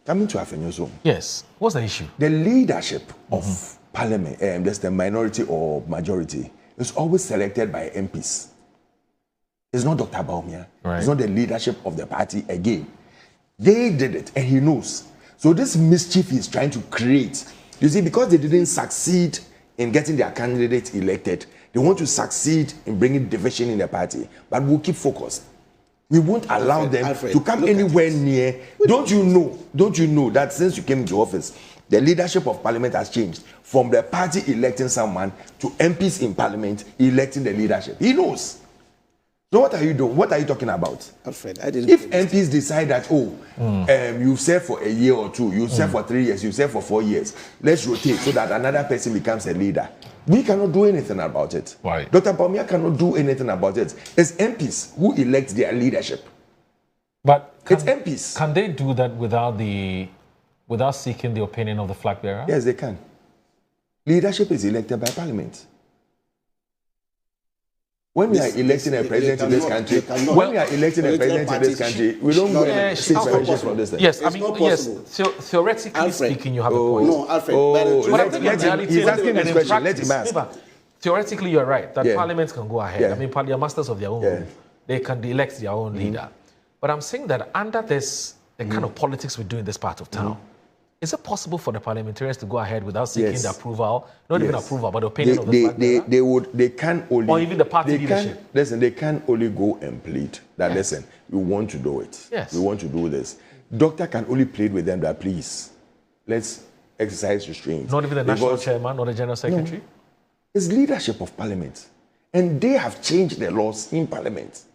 Coming to Afenyo's home. Yes. What's the issue? The leadership of parliament, there's the minority or majority, is always selected by MPs. It's not Dr. Bawumia. Right. It's not the leadership of the party again. They did it, and he knows. So this mischief he's trying to create, you see, because they didn't succeed in getting their candidate elected, they want to succeed in bringing division in the party. But we'll keep focused. We won't allow them to come anywhere near. Don't you know that since you came into office, the leadership of parliament has changed from the party electing someone to MPs in parliament electing the leadership. He knows. So what are you doing? What are you talking about? Alfred, I didn't. If MPs decide that, you've served for a year or two, you've served for 3 years, you've served for 4 years, let's rotate so that another person becomes a leader. We cannot do anything about it. Why? Dr. Bawumia cannot do anything about it. It's MPs who elect their leadership. But It's MPs. Can they do that without seeking the opinion of the flag bearer? Yes, they can. Leadership is elected by parliament. When we are electing a president in this country, when we are electing a president in this country, we don't go and seek permission from this thing. Yes, I mean, yes. Theoretically speaking, you have a point. No, Alfred. He's asking this question. Let him ask. Theoretically, you're right that parliament can go ahead. Yeah. I mean, they are masters of their own. They can elect their own leader. But I'm saying that under this, the kind of politics we do in this part of town, is it possible for the parliamentarians to go ahead without seeking the approval, not even approval, but the opinion of the flag bearer? They can only, or even the party leadership. Listen, they can only go and plead that, listen, we want to do it. Yes. We want to do this. Doctor can only plead with them that, please, let's exercise restraint. Not even the national chairman or the general secretary? No. It's leadership of parliament. And they have changed the laws in parliament.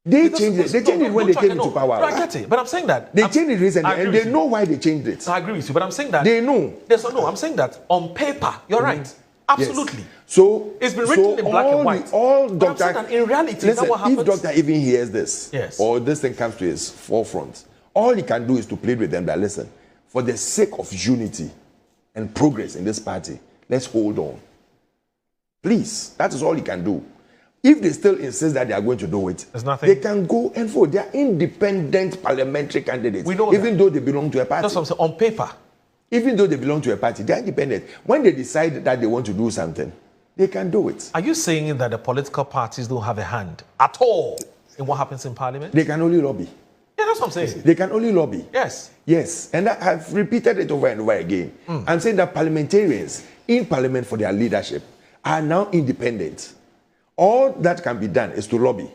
They changed it. They changed it when they came into power. No, I get it. But I'm saying that they changed it recently, and they know why they changed it. I agree with you, but I'm saying that they know. No, I'm saying that on paper, you're right. Absolutely. Yes. So it's been written in black and white. All but doctor, I'm saying that in reality, listen, what happens? if doctor even hears this, or this thing comes to his forefront, all he can do is to plead with them that, listen, for the sake of unity and progress in this party, let's hold on. Please, that is all he can do. If they still insist that they are going to do it, they can go and vote. They are independent parliamentary candidates. We know even though they belong to a party. That's what I'm saying. On paper. Even though they belong to a party, they are independent. When they decide that they want to do something, they can do it. Are you saying that the political parties don't have a hand at all in what happens in parliament? They can only lobby. Yeah, that's what I'm saying. They can only lobby. Yes. Yes. And I've repeated it over and over again. I'm saying that parliamentarians in parliament for their leadership are now independent. All that can be done is to lobby,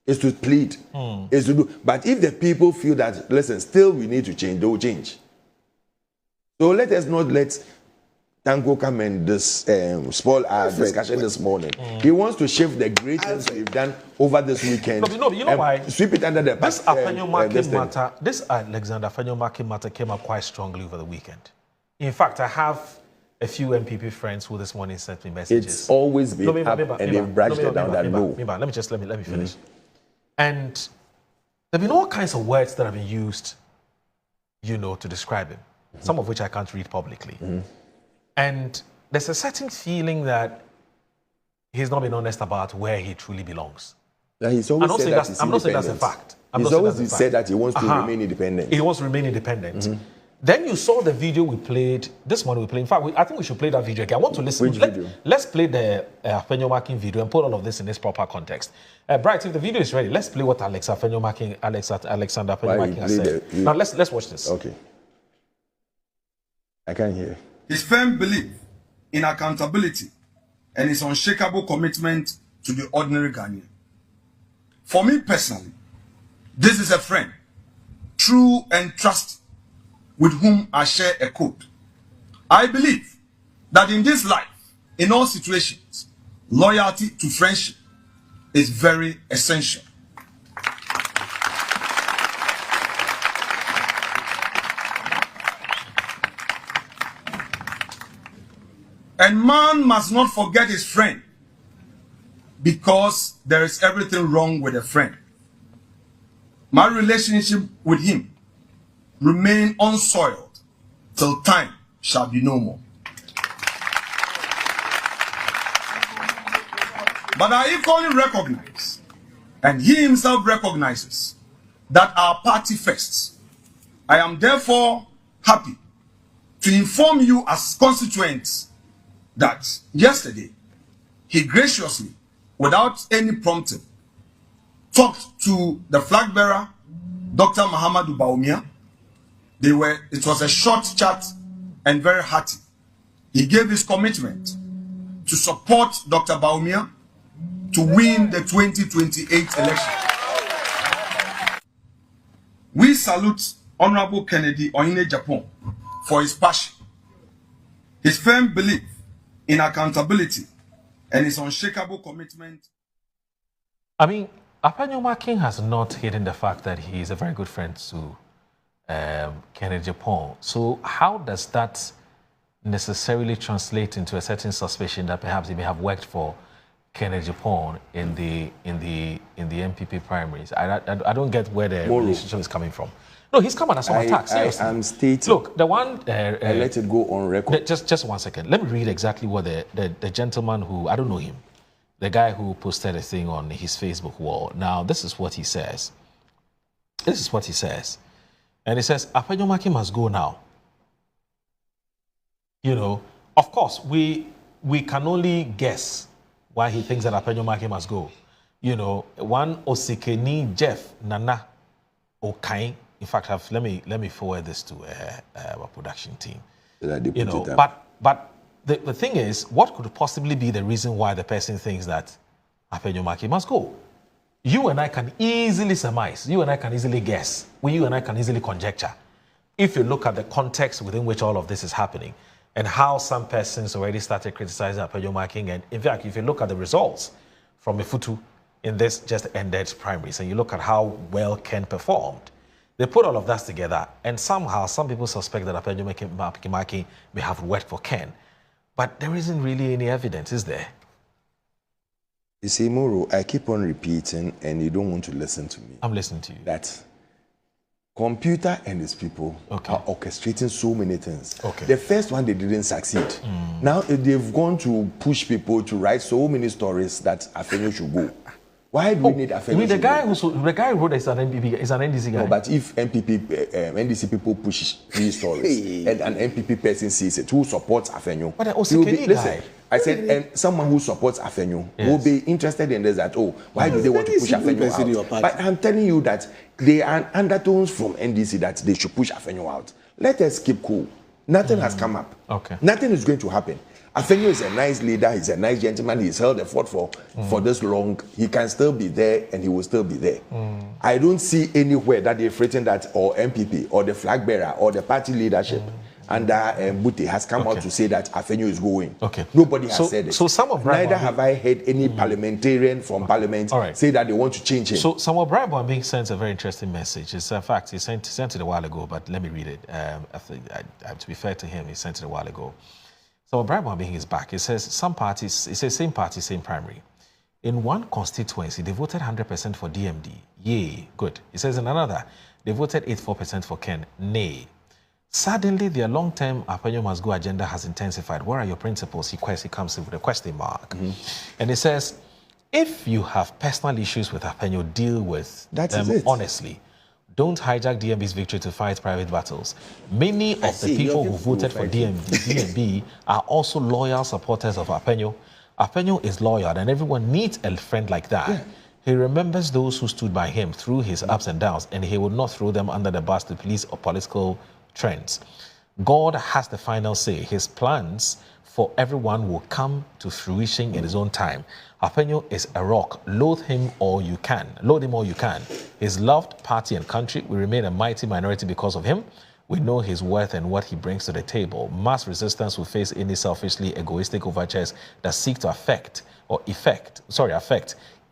is to plead, is to do. But if the people feel that, listen, still we need to change, they will change. So let us not let Tango come and spoil our discussion this morning. He wants to shift the great things we've done over this weekend. No, you know why? Sweep it under the This Afenyo-Markin matter, this Alexander Afenyo-Markin matter came up quite strongly over the weekend. In fact, I have a few MPP friends who this morning sent me messages. It's always been up and they've brushed it down that no. Let me finish. And there have been all kinds of words that have been used, to describe him, some of which I can't read publicly. And there's a certain feeling that he's not been honest about where he truly belongs. Yeah, he's always I'm not saying that's a fact. He's always said that he wants to remain independent. He wants to remain independent. Then you saw the video we played, this morning we played. In fact, I think we should play that video again. I want to listen. Which video? Let's play the Afenyo-Markin video and put all of this in its proper context. Bright, if the video is ready, let's play what Alexander Afenyo-Markin has said. Now, let's watch this. Okay. I can't hear. His firm belief in accountability and his unshakable commitment to the ordinary Ghanaian. For me personally, this is a friend, true and trusted, with whom I share a code. I believe that in this life, in all situations, loyalty to friendship is very essential. And man must not forget his friend, because there is everything wrong with a friend. My relationship with him remain unsoiled till time shall be no more. But I equally recognize, and he himself recognizes, that our party first I am therefore happy to inform you as constituents that yesterday he graciously, without any prompting, talked to the flag bearer, Dr. Muhammadu Bawumia. It was a short chat and very hearty. He gave his commitment to support Dr. Bawumia to win the 2028 election. We salute Honorable Kennedy Oyine Japan for his passion, his firm belief in accountability, and his unshakable commitment. I mean, Afenyo-Markin has not hidden the fact that he is a very good friend to Kennedy Japan. So how does that necessarily translate into a certain suspicion that perhaps he may have worked for Kennedy Japan in the MPP primaries? I don't get where the relationship is coming from. No, he's come under some attack. Seriously. I'm stating. Look, the one. I let it go on record. Just 1 second. Let me read exactly what the gentleman who, I don't know him, the guy who posted a thing on his Facebook wall. Now, this is what he says. This is what he says. And he says, Afenyo-Markin must go now. You know, of course, we can only guess why he thinks that Afenyo-Markin must go. You know, one Osikeni Jeff Nana Okain. In fact, let me forward this to our production team. You know, but the thing is, what could possibly be the reason why the person thinks that Afenyo-Markin must go? You and I can easily surmise. You and I can easily guess. You and I can easily conjecture. If you look at the context within which all of this is happening, and how some persons already started criticizing Afenyo-Markin, and in fact, if you look at the results from Ifutu in this just ended primaries, and you look at how well Ken performed, they put all of that together, and somehow some people suspect that Afenyo-Markin may have worked for Ken. But there isn't really any evidence, is there? You see, Moro, I keep on repeating, and you don't want to listen to me. I'm listening to you. That computer and his people are orchestrating so many things. The first one, they didn't succeed. Now, they've gone to push people to write so many stories that Afenyo should go. Why do we need Afenyo? You mean the guy who wrote is an MPP, is an NDC guy? No, but if NDC people push these stories and an MPP person sees it, who supports Afenyo? But listen, I said, and someone who supports Afenyo will be interested in this, that, why do they want to push Afenyo out? But I'm telling you that there are undertones from NDC that they should push Afenyo out. Let us keep cool. Nothing has come up. Nothing is going to happen. Afenyo is a nice leader, he's a nice gentleman, he's held the fort for this long. He can still be there and he will still be there. I don't see anywhere that they've written that or MPP or the flag bearer or the party leadership under Bute has come out to say that Afenyo is going. Nobody has said it. So neither have I heard any parliamentarian from parliament say that they want to change him. So Samuel Brabham being sent a very interesting message. It's a fact, he sent it a while ago, but let me read it. To be fair to him, he sent it a while ago. So Brabham being his back, it says some parties, it says same party, same primary. In one constituency, they voted 100% for DMD. Yay, good. It says in another, they voted 84% for Ken. Nay. Suddenly, their long-term Afenyo must go agenda has intensified. What are your principles? He comes in with a question mark. And it says, if you have personal issues with Afenyo, deal with them honestly. Don't hijack DMB's victory to fight private battles. Many of the people who voted for DMB are also loyal supporters of Afenyo. Afenyo is loyal, and everyone needs a friend like that. He remembers those who stood by him through his ups and downs, and he will not throw them under the bus to police or political trends. God has the final say. His plans for everyone will come to fruition in his own time. Afenyo is a rock. Load him all you can. His loved party and country will remain a mighty minority because of him. We know his worth and what he brings to the table. Mass resistance will face any selfishly egoistic overtures that seek to affect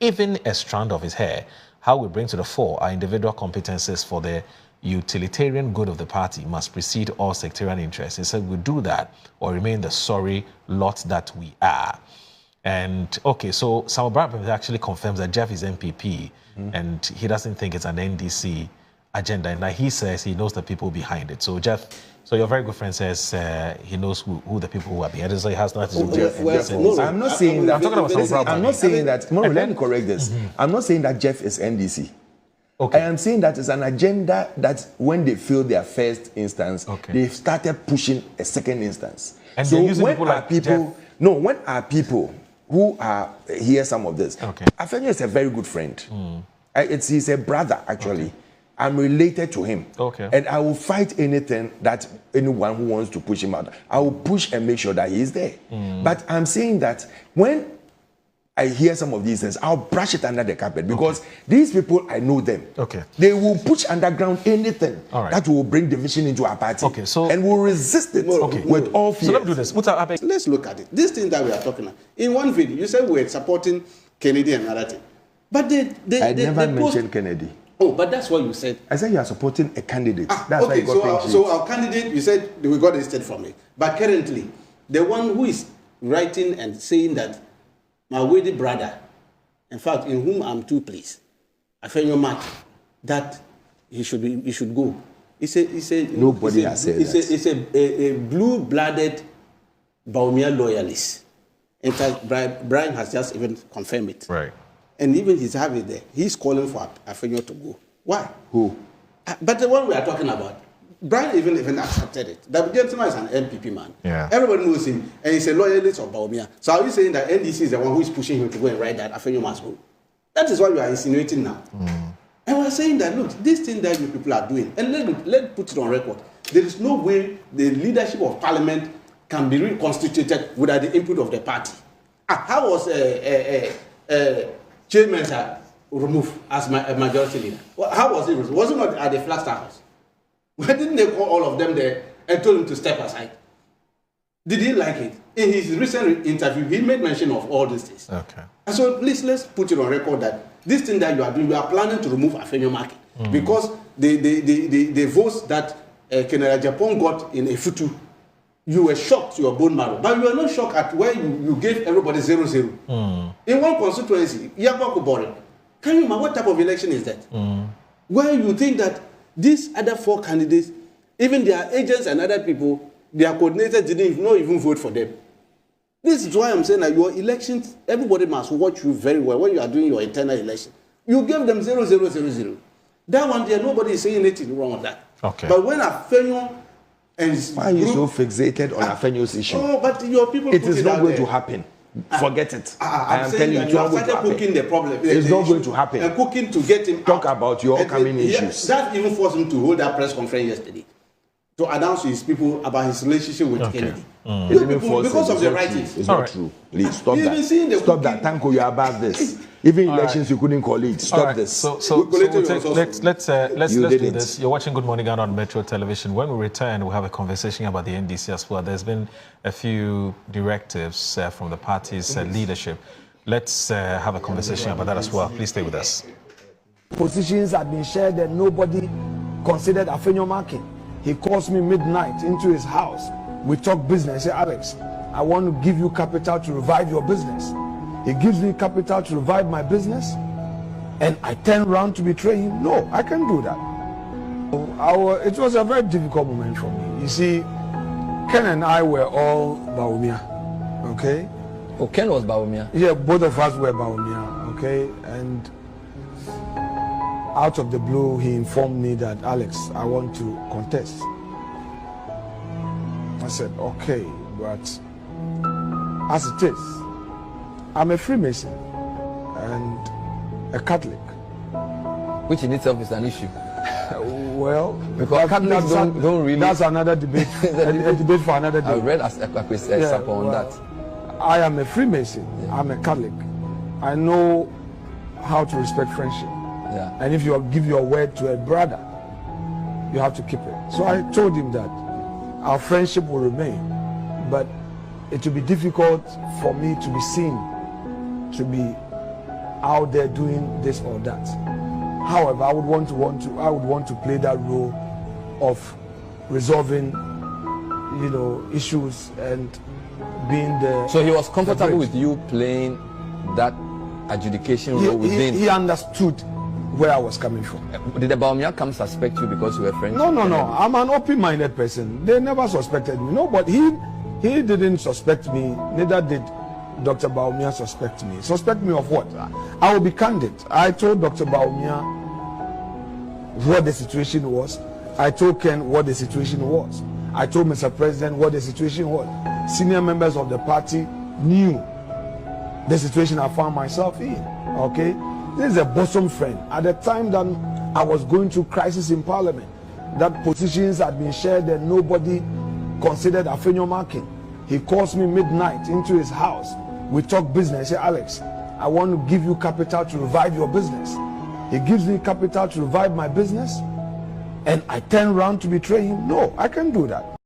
even a strand of his hair. How we bring to the fore our individual competences for the utilitarian good of the party must precede all sectarian interests. He said, we do that or remain the sorry lot that we are. And so Samuel Brabham actually confirms that Jeff is MPP and he doesn't think it's an NDC agenda, and that he says he knows the people behind it. So Jeff, so your very good friend says he knows who the people who are behind it, so he has nothing to do with Jeff. I'm not saying that. I'm talking about Samuel Brabham. I'm not saying that. Let me correct this. I'm not saying that Jeff is NDC. I am saying that it's an agenda that when they failed their first instance, they started pushing a second instance. And so they're using when people our like people, Jeff. no, when our people who are hear some of this, Afenyo is a very good friend. He's a brother actually. I'm related to him. And I will fight anything that anyone who wants to push him out. I will push and make sure that he is there. But I'm saying that when I hear some of these things, I'll brush it under the carpet because these people, I know them. They will push underground anything that will bring division into our party. And will resist it with all fear. So let me do this. Let's look at it. This thing that we are talking about. In one video, you said we were supporting Kennedy and another thing. But I never mentioned Kennedy. Oh, but that's what you said. I said you are supporting a candidate. That's why you got so our candidate, you said we got listed from it. But currently, the one who is writing and saying that my worthy brother, in fact, in whom I'm too pleased, Afenyo-Markin, that he should go. Nobody has said that. It's a blue-blooded Bawumia loyalist. In fact, Brian has just even confirmed it. Right. And even he's having it there. He's calling for Afenyo to go. Why? Who? But the one we are talking about, Brian even accepted it. The gentleman is an MPP man. Yeah. Everybody knows him, and he's a loyalist of Bawumia. So are you saying that NDC is the one who is pushing him to go and write that Afenyo must go? That is what you are insinuating now. And we're saying that, look, this thing that you people are doing, and let's put it on record. There is no way the leadership of Parliament can be reconstituted without the input of the party. How was Chairman removed as a majority leader? How was it removed? Was it not at the Flagstaff House? Why didn't they call all of them there and told him to step aside? Did he like it? In his recent interview, he made mention of all these things. And so please, let's put it on record that this thing that you are doing, you are planning to remove Afenyo-Markin because the votes that Canada Japan got in Efutu, you were shocked to your bone marrow. But you are not shocked at where you gave everybody 0-0. In one constituency, Yabakubore, can you imagine what type of election is that? Where you think that these other four candidates, even their agents and other people, their coordinators didn't not even vote for them. This is why I'm saying that your elections, everybody must watch you very well when you are doing your internal election. You gave them 0-0-0-0. That one there, nobody is saying anything wrong with that. But when Afenyo and why are you so fixated on Afenyo's issue? Oh, but your people. It is not going to happen. Forget it. I am telling you, it's not going to happen. Cooking the problem. It's not going to happen. And cooking to get him talk out. About your upcoming issues. That even forced him to hold that press conference yesterday to announce to his people about his relationship with Kennedy. Because of the writings. It's not true. Please stop that. Stop that. Tanko, you are about this. Even elections, you couldn't call it. Stop this. Let's do this. You're watching Good Morning Ghana on Metro Television. When we return, we'll have a conversation about the NDC as well. There's been a few directives from the party's leadership. Let's have a conversation about that as well. Please stay with us. Positions have been shared and nobody considered Afenyo-Markin. He calls me midnight into his house. We talk business. I say, Alex, I want to give you capital to revive your business. He gives me capital to revive my business, and I turn around to betray him. No, I can't do that. It was a very difficult moment for me. You see, Ken and I were all Bawumia, okay? Oh, Ken was Bawumia? Yeah, both of us were Bawumia, okay? And out of the blue, he informed me that, Alex, I want to contest. I said, okay, but as it is, I'm a Freemason and a Catholic. Which in itself is an issue. Well, because Catholics don't really... That's another debate. a debate for another day. I read a sample on that. I am a Freemason. Yeah. I'm a Catholic. I know how to respect friendship. Yeah. And if you give your word to a brother, you have to keep it. So I told him that our friendship will remain, but it will be difficult for me to be seen to be out there doing this or that. However, I would want to play that role of resolving, issues and being the. So he was comfortable with you playing that adjudication role within. He understood where I was coming from. Did the Bawumia come suspect you because you were friends? No. I'm an open-minded person. They never suspected me. No, but he didn't suspect me. Neither did Dr. Bawumia suspect me. Suspect me of what? I will be candid. I told Dr. Bawumia what the situation was. I told Ken what the situation was. I told Mr. President what the situation was. Senior members of the party knew the situation I found myself in. Okay, this is a bosom friend. At the time that I was going through crisis in Parliament, that positions had been shared and nobody considered Afenyo-Markin. He calls me midnight into his house. We talk business. He said, Alex, I want to give you capital to revive your business. He gives me capital to revive my business, and I turn around to betray him. No, I can't do that.